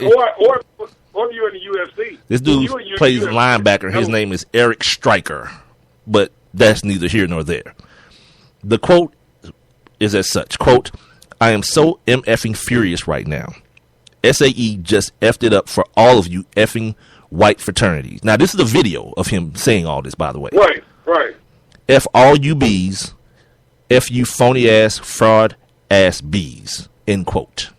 or you're in the UFC. This dude plays linebacker. His name is Eric Stryker, but that's neither here nor there. The quote is as such, quote, "I am so effing furious right now. SAE just effed it up for all of you effing white fraternities." Now, this is a video of him saying all this, by the way. Right. F all you Bs, F you phony ass, fraud ass Bs, end quote.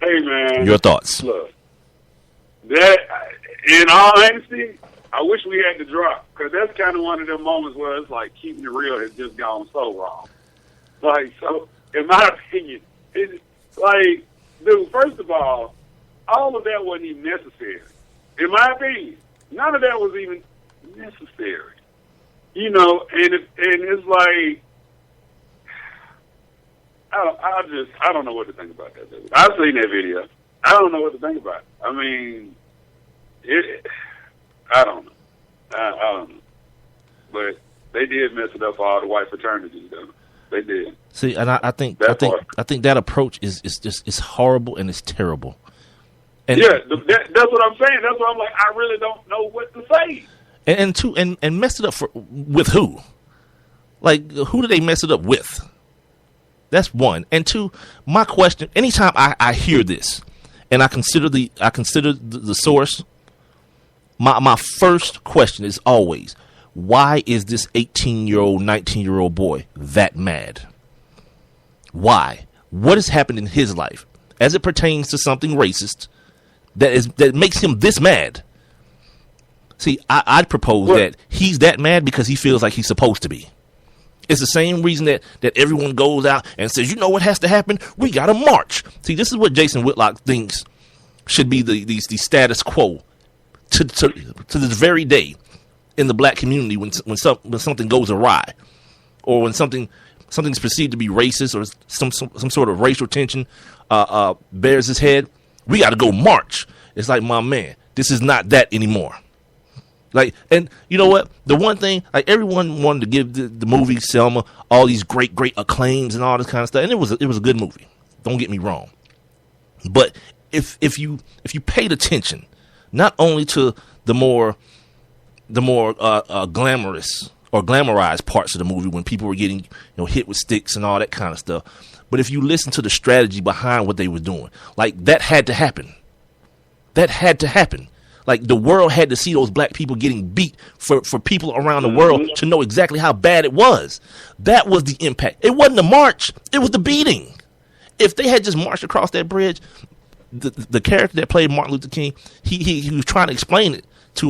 Hey, man. Your thoughts? Look, that, in all honesty, I wish we had the drop, because that's kind of one of them moments where it's like keeping it real has just gone so wrong. Like, so, in my opinion, it's like, dude, first of all of that wasn't even necessary. In my opinion, none of that was even necessary. You know, and it's like, I don't know what to think about that, dude. I've seen that video. I don't know what to think about it. I mean, I don't know. I don't know. But they did mess it up for all the white fraternities, though. They did. See, and I think that approach is just horrible and it's terrible. And yeah, that's what I'm saying. That's why I'm like, I really don't know what to say. And messed it up with who? Like, who did they mess it up with? That's one. And two, my question: anytime I hear this, and I consider the source, my first question is always, why is this 18-year-old, 19-year-old boy that mad? Why? What has happened in his life as it pertains to something racist that makes him this mad? See, I'd propose that he's that mad because he feels like he's supposed to be. It's the same reason that everyone goes out and says, you know what has to happen? We got to march. See, this is what Jason Whitlock thinks should be the status quo to this very day in the black community when something goes awry, or when something's perceived to be racist, or some sort of racial tension bears its head. We got to go march. It's like, my man, this is not that anymore. Like, and you know what? The one thing, like, everyone wanted to give the movie Selma all these great acclaims and all this kind of stuff, and it was a good movie. Don't get me wrong. But if you paid attention, not only to the more glamorous or glamorized parts of the movie when people were getting hit with sticks and all that kind of stuff, but if you listen to the strategy behind what they were doing, like, that had to happen. That had to happen. Like, the world had to see those black people getting beat for people around the world to know exactly how bad it was. That was the impact. It wasn't the march. It was the beating. If they had just marched across that bridge, the character that played Martin Luther King, he was trying to explain it to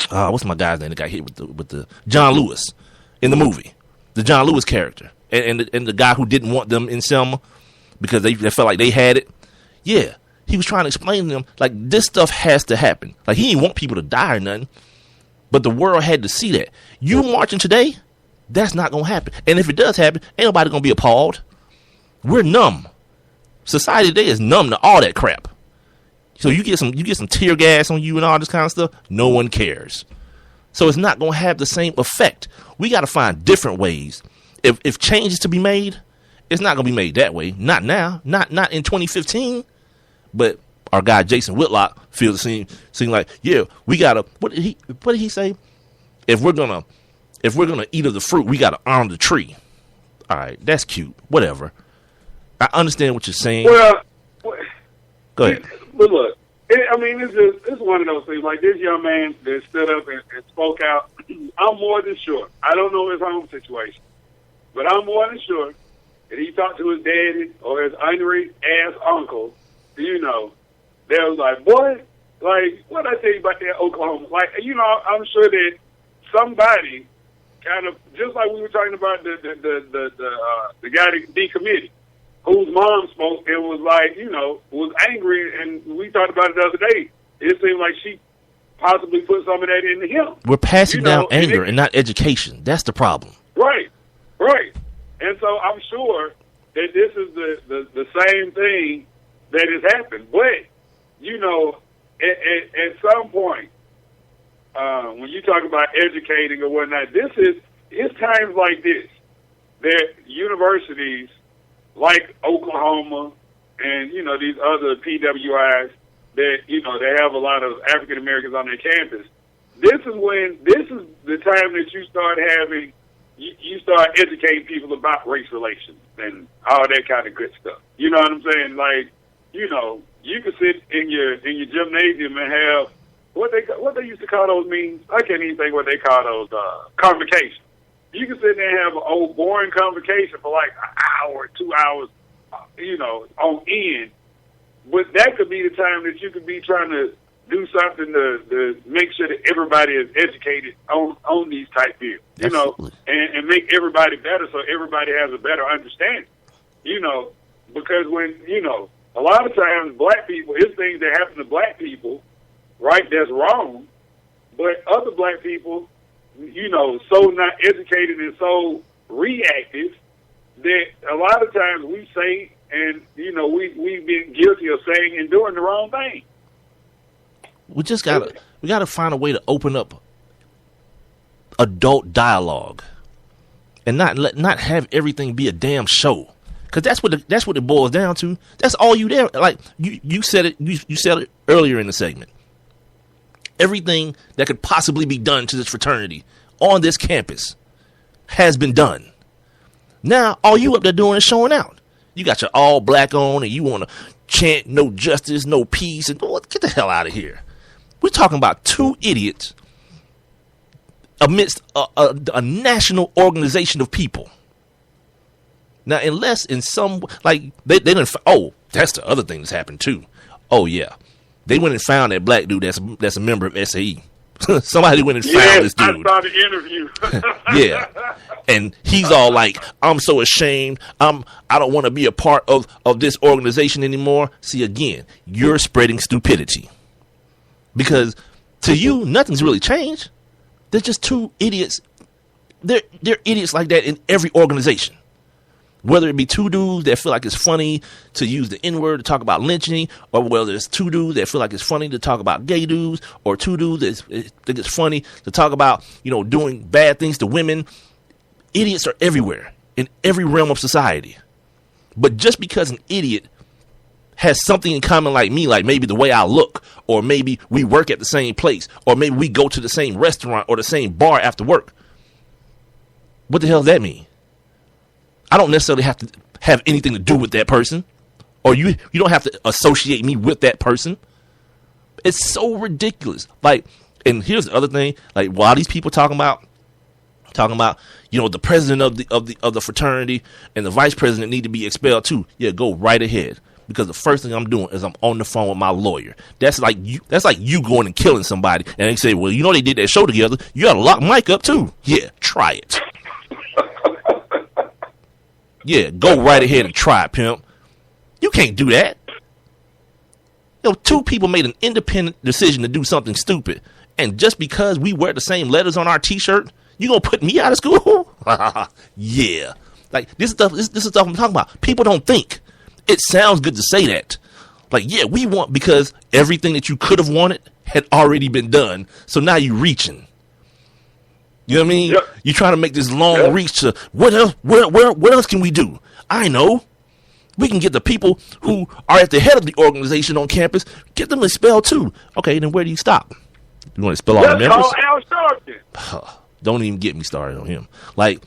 what's my guy's name that got hit with the John Lewis in the movie, the John Lewis character, and the guy who didn't want them in Selma because they felt like they had it. Yeah. He was trying to explain to them, like, this stuff has to happen. Like, he didn't want people to die or nothing, but the world had to see that. You marching today, that's not going to happen. And if it does happen, ain't nobody going to be appalled. We're numb. Society today is numb to all that crap. So you get some tear gas on you and all this kind of stuff, no one cares. So it's not going to have the same effect. We got to find different ways. If change is to be made, it's not going to be made that way. Not now. Not in 2015. But our guy Jason Whitlock feels the same like, yeah, we gotta. What did he say? If we're gonna eat of the fruit, we gotta honor the tree. All right, that's cute. Whatever. I understand what you're saying. Well, go ahead. But look, it's one of those things. Like, this young man that stood up and spoke out. I'm more than sure. I don't know his home situation, but I'm more than sure that he talked to his daddy or his angry ass uncle. They was like, boy, like, what I tell you about that Oklahoma? Like, I'm sure that somebody kind of, just like we were talking about the guy that decommitted, whose mom spoke and was like, was angry, and we talked about it the other day. It seemed like she possibly put some of that into him. We're passing down anger and not education. That's the problem. Right. And so I'm sure that this is the same thing that has happened. But, at some point, when you talk about educating or whatnot, it's times like this that universities, like Oklahoma and, you know, these other PWIs that, you know, they have a lot of African Americans on their campus. This is the time that you start having, you start educating people about race relations and all that kind of good stuff. You know what I'm saying? Like, you know, you can sit in your gymnasium and have what they used to call those meetings. I can't even think what they call those convocations. You can sit there and have an old boring convocation for like an hour, 2 hours, you know, on end. But that could be the time that you could be trying to do something to make sure that everybody is educated on these type deals, you know, and make everybody better so everybody has a better understanding, you know, because when, you know, a lot of times black people, it's things that happen to black people, right, that's wrong, but other black people, you know, so not educated and so reactive that a lot of times we say, and, you know, we've been guilty of saying and doing the wrong thing. We gotta find a way to open up adult dialogue and not have everything be a damn show. Cause that's what it boils down to. That's all you there. Like you said it. You said it earlier in the segment. Everything that could possibly be done to this fraternity on this campus has been done. Now all you up there doing is showing out. You got your all black on, and you want to chant no justice, no peace, and get the hell out of here. We're talking about two idiots amidst a national organization of people. Now, unless in some, like, they didn't, oh, that's the other thing that's happened too. Oh, yeah. They went and found that black dude that's a member of SAE. Somebody went and found this dude. I saw the interview. Yeah. And he's all like, I'm so ashamed. I don't want to be a part of this organization anymore. See, again, you're spreading stupidity. Because to you, nothing's really changed. They're just two idiots. They're idiots like that in every organization. Whether it be two dudes that feel like it's funny to use the N-word to talk about lynching, or whether it's two dudes that feel like it's funny to talk about gay dudes, or two dudes that think it's funny to talk about, you know, doing bad things to women. Idiots are everywhere in every realm of society. But just because an idiot has something in common like me, like maybe the way I look, or maybe we work at the same place, or maybe we go to the same restaurant or the same bar after work, what the hell does that mean? I don't necessarily have to have anything to do with that person, or you don't have to associate me with that person. It's so ridiculous. Like, and here's the other thing, like, while these people talking about, you know, the president of the fraternity and the vice president need to be expelled too. Yeah, go right ahead. Because the first thing I'm doing is I'm on the phone with my lawyer. That's like you going and killing somebody, and they say, well, you know, they did that show together. You got to lock Mike up too. Yeah, try it. Yeah, go right ahead and try it, pimp. You can't do that. You know, two people made an independent decision to do something stupid, and just because we wear the same letters on our T-shirt, you gonna put me out of school? Yeah, like this is stuff I'm talking about. People don't think. It sounds good to say that. Like, yeah, we want, because everything that you could have wanted had already been done. So now you're reaching. You know what I mean? Yep. You're trying to make this long reach to what else? What else can we do? I know. We can get the people who are at the head of the organization on campus, get them expelled too. Okay, then where do you stop? You want to expel all the members? Call Al Sharpton. Don't even get me started on him. Like,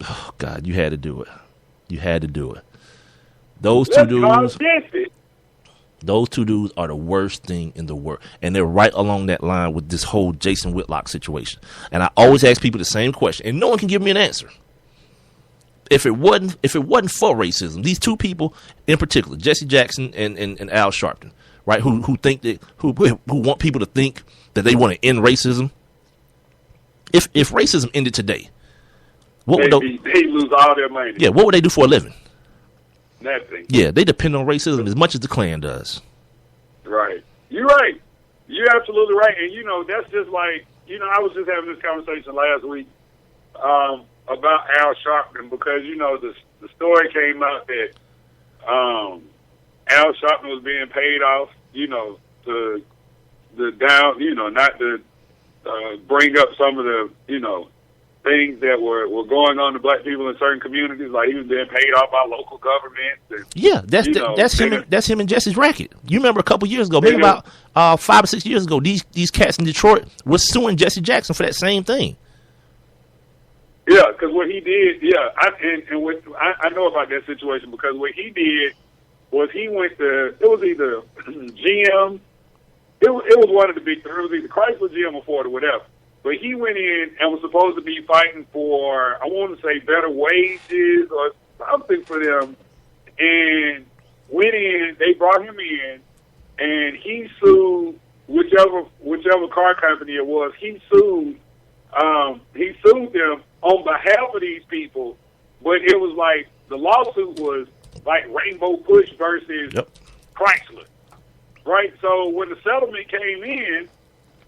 oh God, you had to do it. You had to do it. Those two dudes are the worst thing in the world. And they're right along that line with this whole Jason Whitlock situation. And I always ask people the same question, and no one can give me an answer. If it wasn't for racism, these two people in particular, Jesse Jackson and Al Sharpton, right, who want people to think that they want to end racism. If racism ended today, what would they lose all their money? Yeah, what would they do for a living? Nothing. Yeah, they depend on racism as much as the Klan does. Right. You're right. You're absolutely right. And, you know, that's just like, you know, I was just having this conversation last week about Al Sharpton because, you know, the story came out that Al Sharpton was being paid off, you know, not to bring up some of the, you know, things that were going on to black people in certain communities, like he was being paid off by local governments. And, yeah, that's him and Jesse's racket. You remember a couple years ago, maybe about 5 or 6 years ago, these cats in Detroit were suing Jesse Jackson for that same thing. Yeah, because what he did, I know about that situation, because what he did was he went to, it was either GM, it was one of the big three, it was either Chrysler, GM, or Ford, or whatever. But he went in and was supposed to be fighting for, I want to say, better wages or something for them, and went in, they brought him in, and he sued whichever car company it was, he sued them on behalf of these people, but it was like the lawsuit was like Rainbow Push versus Chrysler, right? So when the settlement came in,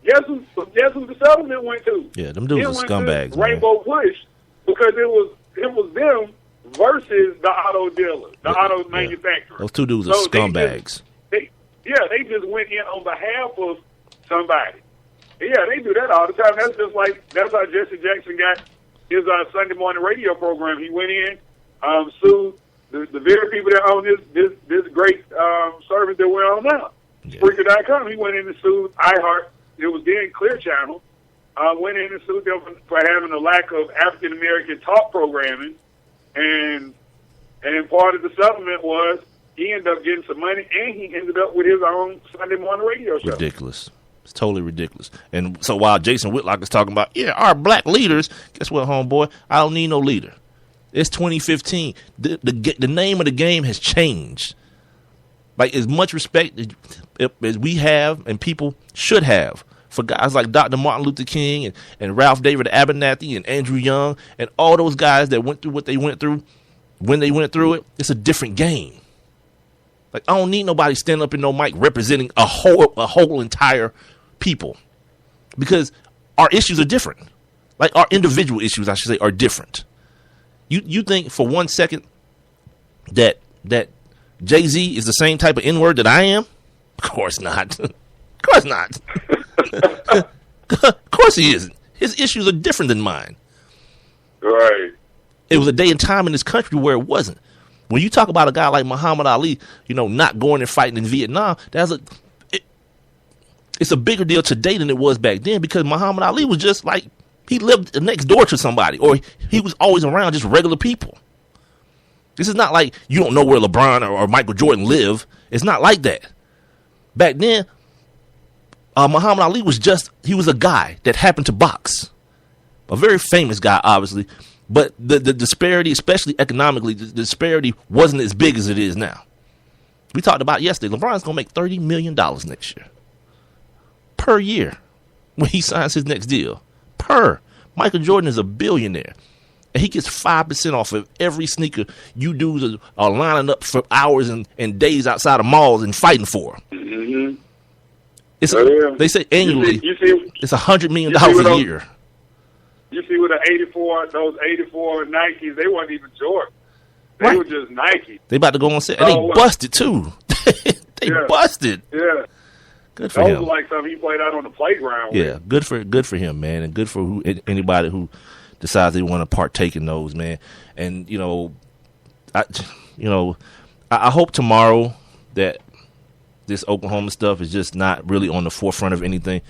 guess who the settlement went to? Yeah, them dudes are scumbags. Rainbow Push, because it was them versus the auto dealer, the auto manufacturer. Those two dudes are scumbags. They just went in on behalf of somebody. Yeah, they do that all the time. That's how Jesse Jackson got his Sunday morning radio program. He went in, sued the very people that own this great service that we're on now, Spreaker.com. He went in and sued iHeart. It was then Clear Channel. Went in and sued them for having a lack of African American talk programming, and part of the settlement was he ended up getting some money, and he ended up with his own Sunday morning radio show. Ridiculous. It's totally ridiculous. And so while Jason Whitlock is talking about, our black leaders, guess what, homeboy? I don't need no leader. It's 2015. The name of the game has changed. Like, as much respect as we have and people should have for guys like Dr. Martin Luther King and Ralph David Abernathy and Andrew Young and all those guys that went through what they went through when they went through it, it's a different game. Like, I don't need nobody standing up in no mic representing a whole entire people, because our issues are different. Like, our individual issues, I should say, are different. You think for 1 second that Jay-Z is the same type of N-word that I am? Of course not. Of course not. Of course he isn't. His issues are different than mine. Right. It was a day and time in this country where it wasn't. When you talk about a guy like Muhammad Ali, not going and fighting in Vietnam, it's a bigger deal today than it was back then, because Muhammad Ali was just like, he lived next door to somebody, or he was always around just regular people. This is not like you don't know where LeBron or Michael Jordan live. It's not like that. Back then, Muhammad Ali he was a guy that happened to box. A very famous guy, obviously. But the disparity, especially economically, the disparity wasn't as big as it is now. We talked about yesterday, LeBron's going to make $30 million next year. Per year. When he signs his next deal. Michael Jordan is a billionaire. And he gets 5% off of every sneaker you dudes are lining up for hours and days outside of malls and fighting for. Mm-hmm. They say annually, it's $100 million a year. You see with those 84 Nikes, they weren't even Jordan. They were just Nike. They about to go on sale. And they busted, too. They busted. Yeah. Good for him. Those were like something he played out on the playground with. Yeah, good for him, man. And good for anybody who decides they want to partake in those, man. And, I hope tomorrow that this Oklahoma stuff is just not really on the forefront of anything.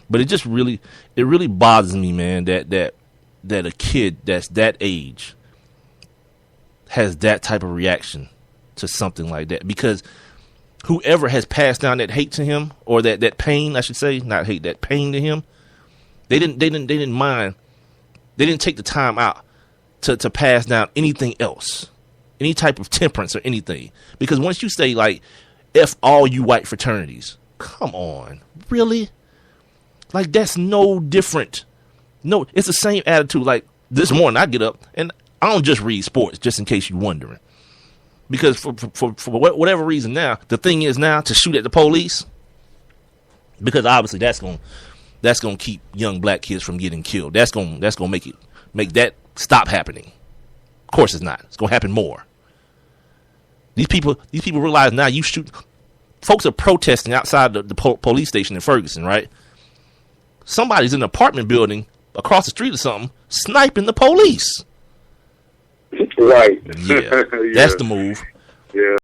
But it really bothers me, man, that a kid that's that age has that type of reaction to something like that. Because whoever has passed down that hate to him, or that pain, I should say, not hate, that pain to him, they didn't mind. They didn't take the time out to pass down anything else, any type of temperance or anything. Because once you say, like, F all you white fraternities, come on, really? Like, that's no different. No, it's the same attitude. Like, this morning I get up and I don't just read sports, just in case you're wondering. Because for whatever reason now, the thing is now to shoot at the police, because obviously that's gonna keep young black kids from getting killed. That's gonna make that stop happening. Of course it's not. It's gonna happen more. These people realize now you shoot. Folks are protesting outside the police station in Ferguson, right? Somebody's in an apartment building across the street or something sniping the police. Right. Yeah, that's the move. Yeah.